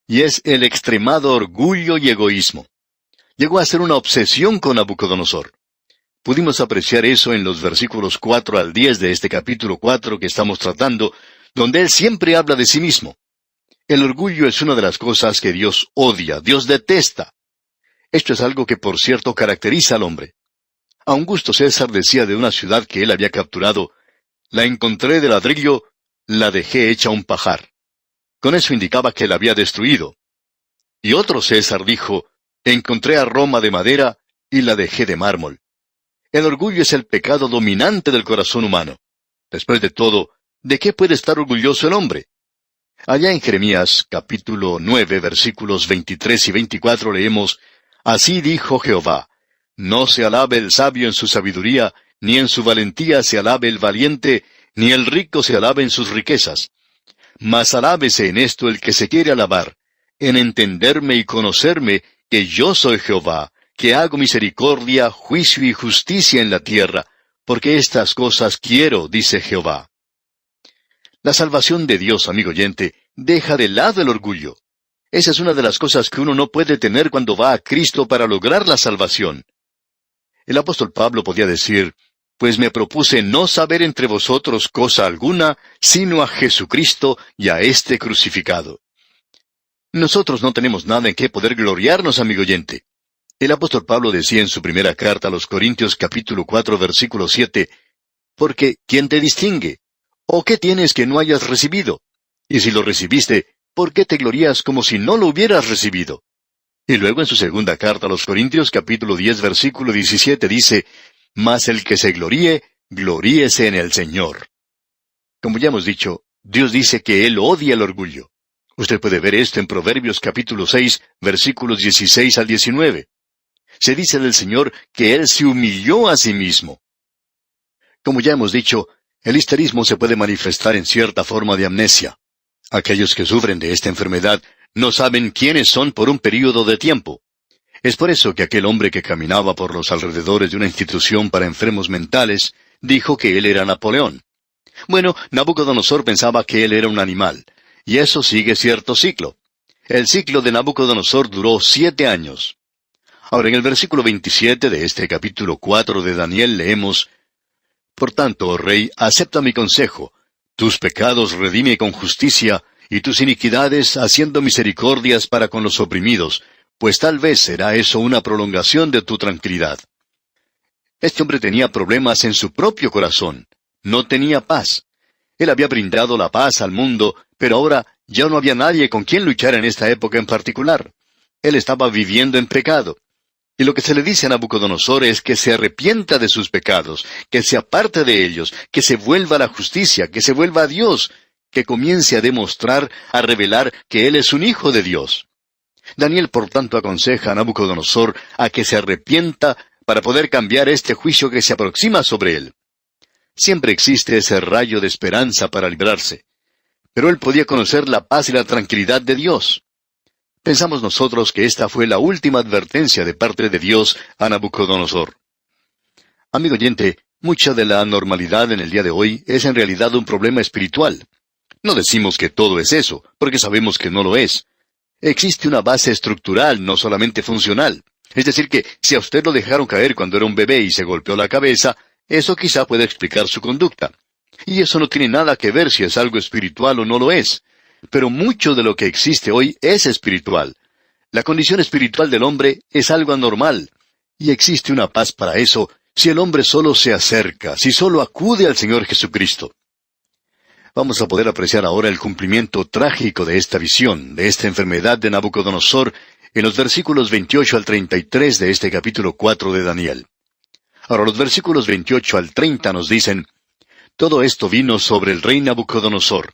y es el extremado orgullo y egoísmo. Llegó a ser una obsesión con Nabucodonosor. Pudimos apreciar eso en los versículos 4 al 10 de este capítulo 4 que estamos tratando, donde él siempre habla de sí mismo. El orgullo es una de las cosas que Dios odia, Dios detesta. Esto es algo que por cierto caracteriza al hombre. Augusto César decía de una ciudad que él había capturado, la encontré de ladrillo, la dejé hecha un pajar. Con eso indicaba que la había destruido. Y otro César dijo, encontré a Roma de madera y la dejé de mármol. El orgullo es el pecado dominante del corazón humano. Después de todo, ¿de qué puede estar orgulloso el hombre? Allá en Jeremías, capítulo 9, versículos 23 y 24 leemos, así dijo Jehová, no se alabe el sabio en su sabiduría, ni en su valentía se alabe el valiente, ni el rico se alabe en sus riquezas. Mas alábese en esto el que se quiere alabar, en entenderme y conocerme, que yo soy Jehová, que hago misericordia, juicio y justicia en la tierra, porque estas cosas quiero, dice Jehová. La salvación de Dios, amigo oyente, deja de lado el orgullo. Esa es una de las cosas que uno no puede tener cuando va a Cristo para lograr la salvación. El apóstol Pablo podía decir, pues me propuse no saber entre vosotros cosa alguna, sino a Jesucristo y a este crucificado. Nosotros no tenemos nada en qué poder gloriarnos, amigo oyente. El apóstol Pablo decía en su primera carta a los Corintios capítulo 4 versículo 7, porque ¿quién te distingue? ¿O qué tienes que no hayas recibido? Y si lo recibiste, ¿por qué te glorías como si no lo hubieras recibido? Y luego en su segunda carta a los Corintios capítulo 10 versículo 17 dice, mas el que se gloríe, gloríese en el Señor. Como ya hemos dicho, Dios dice que Él odia el orgullo. Usted puede ver esto en Proverbios capítulo 6 versículos 16 al 19. Se dice del Señor que Él se humilló a sí mismo. Como ya hemos dicho, el histerismo se puede manifestar en cierta forma de amnesia. Aquellos que sufren de esta enfermedad no saben quiénes son por un período de tiempo. Es por eso que aquel hombre que caminaba por los alrededores de una institución para enfermos mentales dijo que él era Napoleón. Bueno, Nabucodonosor pensaba que él era un animal, y eso sigue cierto ciclo. El ciclo de Nabucodonosor duró 7 años. Ahora, en el versículo 27 de este capítulo 4 de Daniel leemos, por tanto, oh rey, acepta mi consejo, tus pecados redime con justicia, y tus iniquidades haciendo misericordias para con los oprimidos, pues tal vez será eso una prolongación de tu tranquilidad. Este hombre tenía problemas en su propio corazón. No tenía paz. Él había brindado la paz al mundo, pero ahora ya no había nadie con quien luchar en esta época en particular. Él estaba viviendo en pecado. Y lo que se le dice a Nabucodonosor es que se arrepienta de sus pecados, que se aparte de ellos, que se vuelva a la justicia, que se vuelva a Dios, que comience a demostrar, a revelar que Él es un hijo de Dios. Daniel, por tanto, aconseja a Nabucodonosor a que se arrepienta para poder cambiar este juicio que se aproxima sobre él. Siempre existe ese rayo de esperanza para librarse. Pero él podía conocer la paz y la tranquilidad de Dios. Pensamos nosotros que esta fue la última advertencia de parte de Dios a Nabucodonosor. Amigo oyente, mucha de la anormalidad en el día de hoy es en realidad un problema espiritual. No decimos que todo es eso, porque sabemos que no lo es. Existe una base estructural, no solamente funcional. Es decir que, si a usted lo dejaron caer cuando era un bebé y se golpeó la cabeza, eso quizá puede explicar su conducta. Y eso no tiene nada que ver si es algo espiritual o no lo es. Pero mucho de lo que existe hoy es espiritual. La condición espiritual del hombre es algo anormal. Y existe una paz para eso si el hombre solo se acerca, si solo acude al Señor Jesucristo. Vamos a poder apreciar ahora el cumplimiento trágico de esta visión, de esta enfermedad de Nabucodonosor, en los versículos 28 al 33 de este capítulo 4 de Daniel. Ahora, los versículos 28 al 30 nos dicen: todo esto vino sobre el rey Nabucodonosor.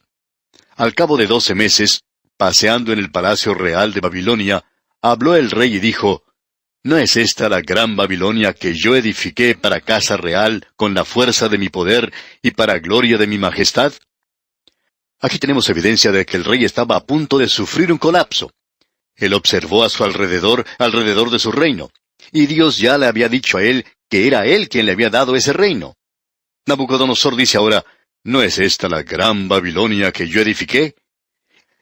Al cabo de 12 meses, paseando en el palacio real de Babilonia, habló el rey y dijo: ¿no es esta la gran Babilonia que yo edifiqué para casa real con la fuerza de mi poder y para gloria de mi majestad? Aquí tenemos evidencia de que el rey estaba a punto de sufrir un colapso. Él observó a su alrededor de su reino, y Dios ya le había dicho a él que era él quien le había dado ese reino. Nabucodonosor dice ahora: ¿no es esta la gran Babilonia que yo edifiqué?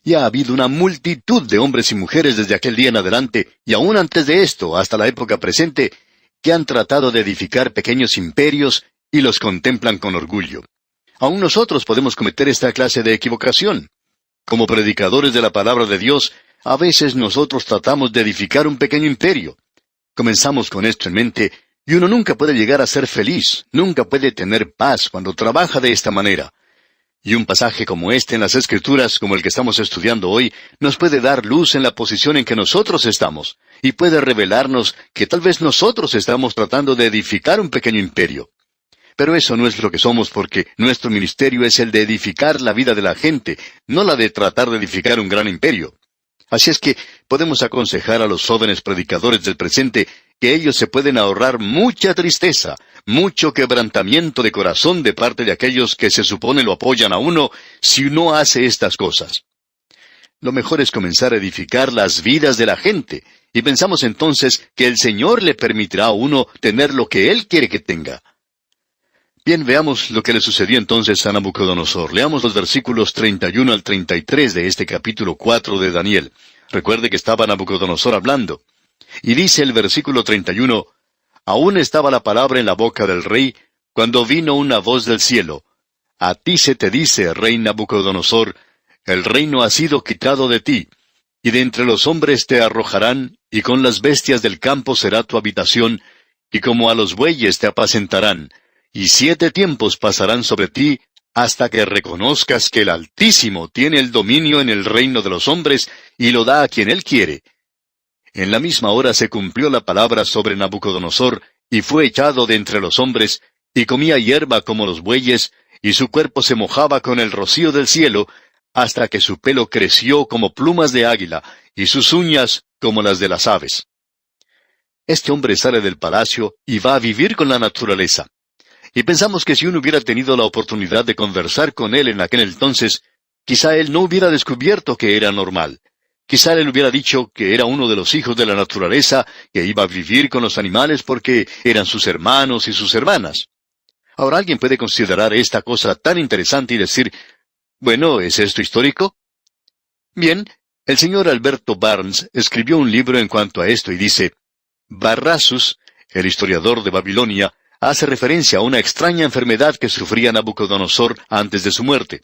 Y ha habido una multitud de hombres y mujeres desde aquel día en adelante, y aún antes de esto, hasta la época presente, que han tratado de edificar pequeños imperios y los contemplan con orgullo. Aún nosotros podemos cometer esta clase de equivocación. Como predicadores de la palabra de Dios, a veces nosotros tratamos de edificar un pequeño imperio. Comenzamos con esto en mente, y uno nunca puede llegar a ser feliz, nunca puede tener paz cuando trabaja de esta manera. Y un pasaje como este en las Escrituras, como el que estamos estudiando hoy, nos puede dar luz en la posición en que nosotros estamos, y puede revelarnos que tal vez nosotros estamos tratando de edificar un pequeño imperio. Pero eso no es lo que somos, porque nuestro ministerio es el de edificar la vida de la gente, no la de tratar de edificar un gran imperio. Así es que podemos aconsejar a los jóvenes predicadores del presente que ellos se pueden ahorrar mucha tristeza, mucho quebrantamiento de corazón de parte de aquellos que se supone lo apoyan a uno si uno hace estas cosas. Lo mejor es comenzar a edificar las vidas de la gente, y pensamos entonces que el Señor le permitirá a uno tener lo que Él quiere que tenga. Bien, veamos lo que le sucedió entonces a Nabucodonosor. Leamos los versículos 31 al 33 de este capítulo 4 de Daniel. Recuerde que estaba Nabucodonosor hablando. Y dice el versículo 31, aún estaba la palabra en la boca del rey, cuando vino una voz del cielo: a ti se te dice, rey Nabucodonosor, el reino ha sido quitado de ti, y de entre los hombres te arrojarán, y con las bestias del campo será tu habitación, y como a los bueyes te apacentarán, y 7 tiempos pasarán sobre ti, hasta que reconozcas que el Altísimo tiene el dominio en el reino de los hombres, y lo da a quien Él quiere. En la misma hora se cumplió la palabra sobre Nabucodonosor, y fue echado de entre los hombres, y comía hierba como los bueyes, y su cuerpo se mojaba con el rocío del cielo, hasta que su pelo creció como plumas de águila, y sus uñas como las de las aves. Este hombre sale del palacio y va a vivir con la naturaleza. Y pensamos que si uno hubiera tenido la oportunidad de conversar con él en aquel entonces, quizá él no hubiera descubierto que era normal. Quizá él hubiera dicho que era uno de los hijos de la naturaleza, que iba a vivir con los animales porque eran sus hermanos y sus hermanas. Ahora alguien puede considerar esta cosa tan interesante y decir, bueno, ¿es esto histórico? Bien, el señor Alberto Barnes escribió un libro en cuanto a esto y dice, Barrasus, el historiador de Babilonia, hace referencia a una extraña enfermedad que sufría Nabucodonosor antes de su muerte.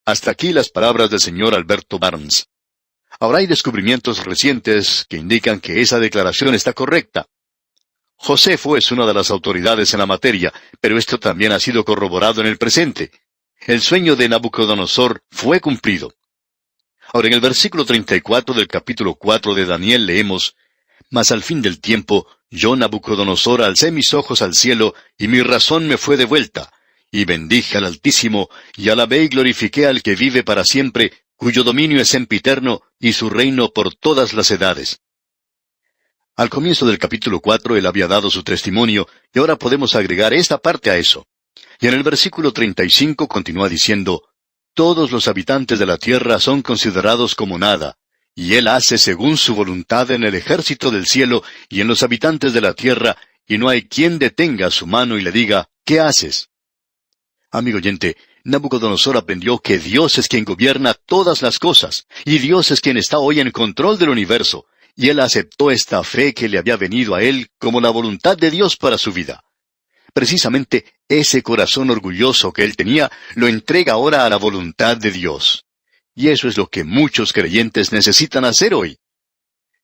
Hasta aquí las palabras del señor Alberto Barnes. Ahora hay descubrimientos recientes que indican que esa declaración está correcta. Josefo es una de las autoridades en la materia, pero esto también ha sido corroborado en el presente. El sueño de Nabucodonosor fue cumplido. Ahora en el versículo 34 del capítulo 4 de Daniel leemos, mas al fin del tiempo, yo Nabucodonosor alcé mis ojos al cielo, y mi razón me fue devuelta, y bendije al Altísimo, y alabé y glorifiqué al que vive para siempre, cuyo dominio es sempiterno, y su reino por todas las edades. Al comienzo del capítulo 4 él había dado su testimonio, y ahora podemos agregar esta parte a eso. Y en el versículo 35 continúa diciendo, todos los habitantes de la tierra son considerados como nada, y Él hace según su voluntad en el ejército del cielo y en los habitantes de la tierra, y no hay quien detenga su mano y le diga, ¿qué haces? Amigo oyente, Nabucodonosor aprendió que Dios es quien gobierna todas las cosas, y Dios es quien está hoy en control del universo, y él aceptó esta fe que le había venido a él como la voluntad de Dios para su vida. Precisamente ese corazón orgulloso que él tenía lo entrega ahora a la voluntad de Dios. Y eso es lo que muchos creyentes necesitan hacer hoy.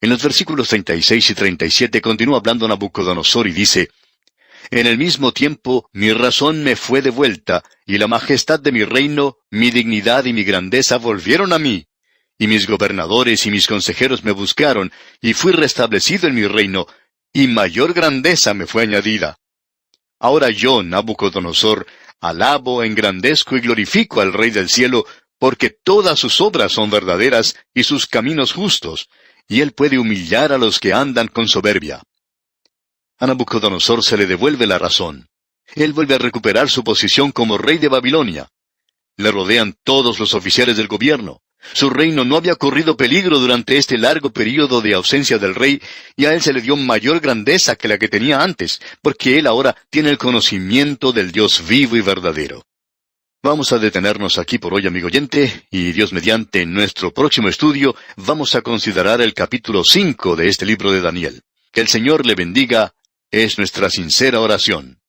En los versículos 36 y 37 continúa hablando Nabucodonosor y dice, En el mismo tiempo mi razón me fue devuelta, y la majestad de mi reino, mi dignidad y mi grandeza volvieron a mí. Y mis gobernadores y mis consejeros me buscaron, y fui restablecido en mi reino, y mayor grandeza me fue añadida. Ahora yo, Nabucodonosor, alabo, engrandezco y glorifico al Rey del cielo, porque todas sus obras son verdaderas y sus caminos justos, y él puede humillar a los que andan con soberbia. A Nabucodonosor se le devuelve la razón. Él vuelve a recuperar su posición como rey de Babilonia. Le rodean todos los oficiales del gobierno. Su reino no había corrido peligro durante este largo período de ausencia del rey, y a él se le dio mayor grandeza que la que tenía antes, porque él ahora tiene el conocimiento del Dios vivo y verdadero. Vamos a detenernos aquí por hoy, amigo oyente, y Dios mediante, en nuestro próximo estudio vamos a considerar el capítulo 5 de este libro de Daniel. Que el Señor le bendiga, es nuestra sincera oración.